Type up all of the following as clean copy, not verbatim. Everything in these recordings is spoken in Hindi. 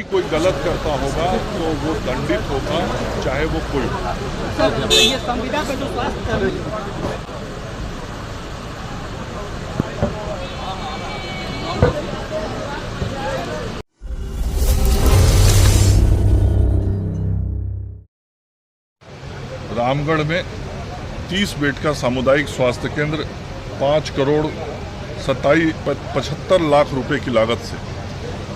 कोई गलत करता होगा तो वो दंडित होगा, चाहे वो कोई हो। ये संविदा पे जो स्वास्थ्य रामगढ़ में 30 बेड का सामुदायिक स्वास्थ्य केंद्र 5 करोड़ 75 लाख रुपए की लागत से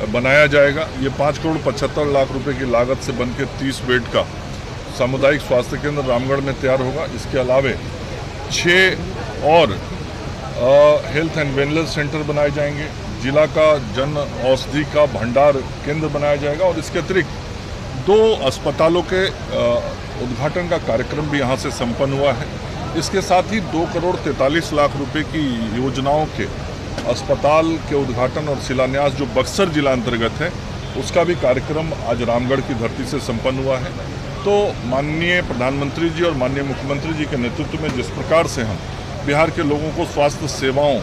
बनाया जाएगा। ये 5 करोड़ 75 लाख रुपए की लागत से बनकर 30 बेड का सामुदायिक स्वास्थ्य केंद्र रामगढ़ में तैयार होगा। इसके अलावे 6 और हेल्थ एंड वेलनेस सेंटर बनाए जाएंगे। जिला का जन औषधि का भंडार केंद्र बनाया जाएगा और इसके अतिरिक्त 2 अस्पतालों के उद्घाटन का कार्यक्रम भी यहाँ से संपन्न हुआ है। इसके साथ ही 2 करोड़ 43 लाख रुपए की योजनाओं के अस्पताल के उद्घाटन और शिलान्यास जो बक्सर जिला अंतर्गत है उसका भी कार्यक्रम आज रामगढ़ की धरती से संपन्न हुआ है। तो माननीय प्रधानमंत्री जी और माननीय मुख्यमंत्री जी के नेतृत्व में जिस प्रकार से हम बिहार के लोगों को स्वास्थ्य सेवाओं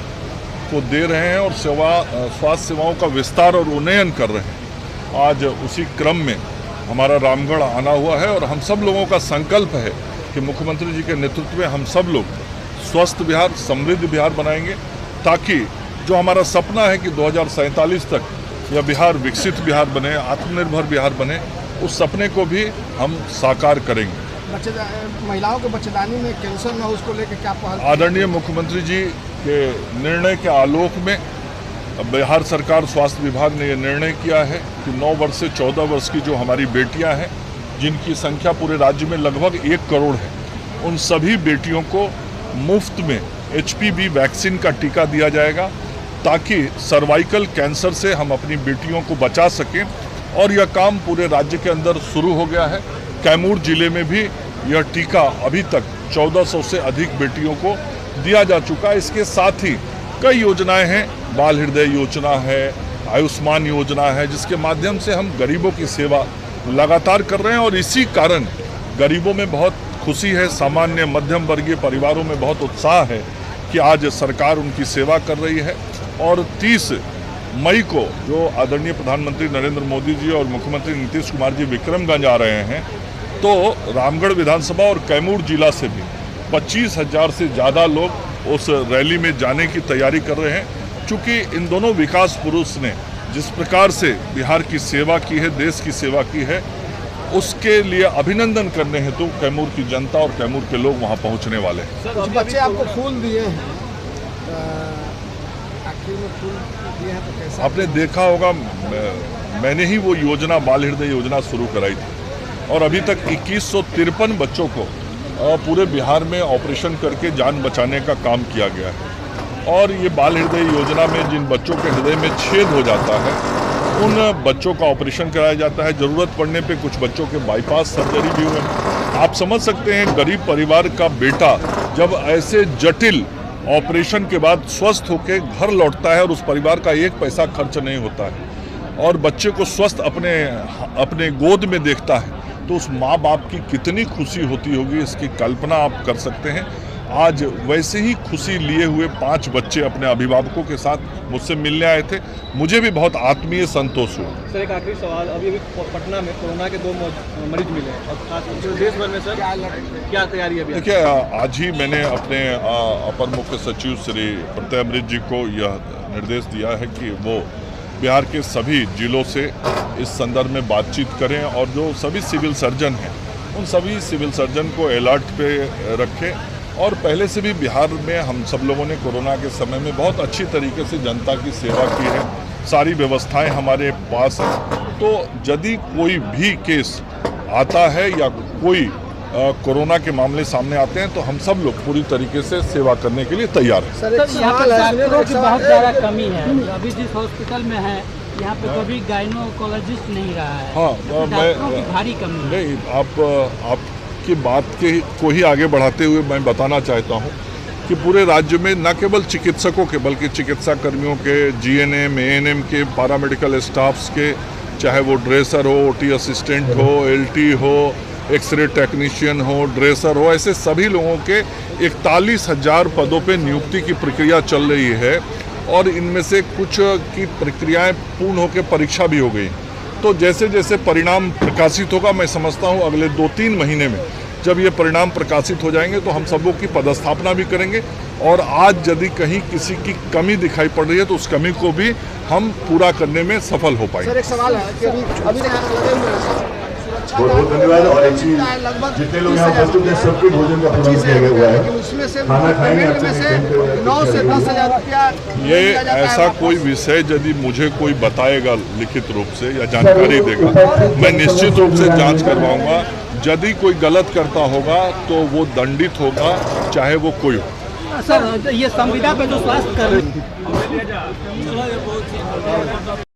को दे रहे हैं और स्वास्थ्य सेवाओं का विस्तार और उन्नयन कर रहे हैं, आज उसी क्रम में हमारा रामगढ़ आना हुआ है। और हम सब लोगों का संकल्प है कि मुख्यमंत्री जी के नेतृत्व में हम सब लोग स्वस्थ बिहार, समृद्ध बिहार बनाएंगे, ताकि जो हमारा सपना है कि 2047 तक यह बिहार विकसित बिहार बने, आत्मनिर्भर बिहार बने, उस सपने को भी हम साकार करेंगे। महिलाओं के बच्चेदानी में कैंसर न हो, उसको लेकर क्या पहल? आदरणीय मुख्यमंत्री जी के निर्णय के आलोक में बिहार सरकार स्वास्थ्य विभाग ने यह निर्णय किया है कि 9 वर्ष से 14 वर्ष की जो हमारी बेटियां हैं, जिनकी संख्या पूरे राज्य में लगभग 1 करोड़ है, उन सभी बेटियों को मुफ्त में HPV वैक्सीन का टीका दिया जाएगा, ताकि सर्वाइकल कैंसर से हम अपनी बेटियों को बचा सकें। और यह काम पूरे राज्य के अंदर शुरू हो गया है। कैमूर जिले में भी यह टीका अभी तक 1400 से अधिक बेटियों को दिया जा चुका है। इसके साथ ही कई योजनाएं हैं, बाल हृदय योजना है, आयुष्मान योजना है, जिसके माध्यम से हम गरीबों की सेवा लगातार कर रहे हैं। और इसी कारण गरीबों में बहुत खुशी है, सामान्य मध्यम वर्गीय परिवारों में बहुत उत्साह है कि आज सरकार उनकी सेवा कर रही है। और 30 मई को जो आदरणीय प्रधानमंत्री नरेंद्र मोदी जी और मुख्यमंत्री नीतीश कुमार जी विक्रमगंज आ रहे हैं, तो रामगढ़ विधानसभा और कैमूर जिला से भी 25,000 से ज़्यादा लोग उस रैली में जाने की तैयारी कर रहे हैं। चूँकि इन दोनों विकास पुरुष ने जिस प्रकार से बिहार की सेवा की है, देश की सेवा की है, उसके लिए अभिनंदन करने हेतु कैमूर की जनता और कैमूर के लोग वहां पहुंचने वाले हैं। बच्चे आपको फूल दिए हैं, आखिर में फूल दिए हैं, तो कैसा? आपने देखा होगा, मैंने ही वो योजना बाल हृदय योजना शुरू कराई थी और अभी तक 2153 बच्चों को पूरे बिहार में ऑपरेशन करके जान बचाने का काम किया गया है। और ये बाल हृदय योजना में जिन बच्चों के हृदय में छेद हो जाता है, उन बच्चों का ऑपरेशन कराया जाता है। ज़रूरत पड़ने पे कुछ बच्चों के बाईपास सर्जरी भी हुए। आप समझ सकते हैं, गरीब परिवार का बेटा जब ऐसे जटिल ऑपरेशन के बाद स्वस्थ होकर घर लौटता है और उस परिवार का 1 पैसा खर्च नहीं होता है और बच्चे को स्वस्थ अपने गोद में देखता है, तो उस माँ बाप की कितनी खुशी होती होगी, इसकी कल्पना आप कर सकते हैं। आज वैसे ही खुशी लिए हुए 5 बच्चे अपने अभिभावकों के साथ मुझसे मिलने आए थे। मुझे भी बहुत आत्मीय संतोष हुआ। सर, एक आखिरी सवाल, अभी पटना में कोरोना के 2 मरीज मिले हैं और खास देश भर में सर क्या तैयारी है? देखिए, आज ही मैंने अपने अपर मुख्य सचिव श्री प्रत्यय अमृत जी को यह निर्देश दिया है कि वो बिहार के सभी जिलों से इस संदर्भ में बातचीत करें और जो सभी सिविल सर्जन हैं, उन सभी सिविल सर्जन को अलर्ट पे रखें। और पहले से भी बिहार में हम सब लोगों ने कोरोना के समय में बहुत अच्छी तरीके से जनता की सेवा की है, सारी व्यवस्थाएं हमारे पास हैं। तो यदि कोई भी केस आता है या कोई कोरोना के मामले सामने आते हैं, तो हम सब लोग पूरी तरीके से सेवा करने के लिए तैयार हैं। सर, यहाँ पे डॉक्टरों की बहुत ज़्यादा कमी है। अभी जिस हॉस्पिटल में है, यहाँ पे कभी गायनोकोलॉजिस्ट नहीं रहा है। हाँ, डॉक्टरों की भारी कमी है। नहीं, आपकी बात को ही आगे बढ़ाते हुए मैं बताना चाहता हूँ कि पूरे राज्य में न केवल चिकित्सकों के बल्कि चिकित्सा कर्मियों के, GNM, ANM के, पैरामेडिकल स्टाफ्स के, चाहे वो ड्रेसर हो, OT असिस्टेंट हो, LT हो, एक्सरे टेक्नीशियन हो, ड्रेसर हो, ऐसे सभी लोगों के 41,000 पदों पे नियुक्ति की प्रक्रिया चल रही है। और इनमें से कुछ की प्रक्रियाएं पूर्ण होकर परीक्षा भी हो गई। तो जैसे जैसे परिणाम प्रकाशित होगा, मैं समझता हूँ अगले 2-3 महीने में जब ये परिणाम प्रकाशित हो जाएंगे तो हम सबों की पदस्थापना भी करेंगे, और आज यदि कहीं किसी की कमी दिखाई पड़ रही है तो उस कमी को भी हम पूरा करने में सफल हो पाएंगे। सर एक सवाल है कि अभी यहाँ लगे हुए हैं बहुत बहुत धन्यवाद। और एक चीज, जितने लोग यहाँ उपस्थित हैं सबके भोजन का प्रबंध किया गया हुआ है। लेकिन उसमें से खाना खाएंगे पेमेंट में से 9 से 10 हज़ार रुपया ये दिया जाता है ऐसा वापस। कोई विषय यदि मुझे कोई बताएगा लिखित रूप से या जानकारी देगा, मैं निश्चित रूप से जांच करवाऊंगा। यदि कोई गलत करता होगा तो वो दंडित होगा, चाहे वो कोई हो। सर ये संविदा पे जो स्वास्थ्य कर्मी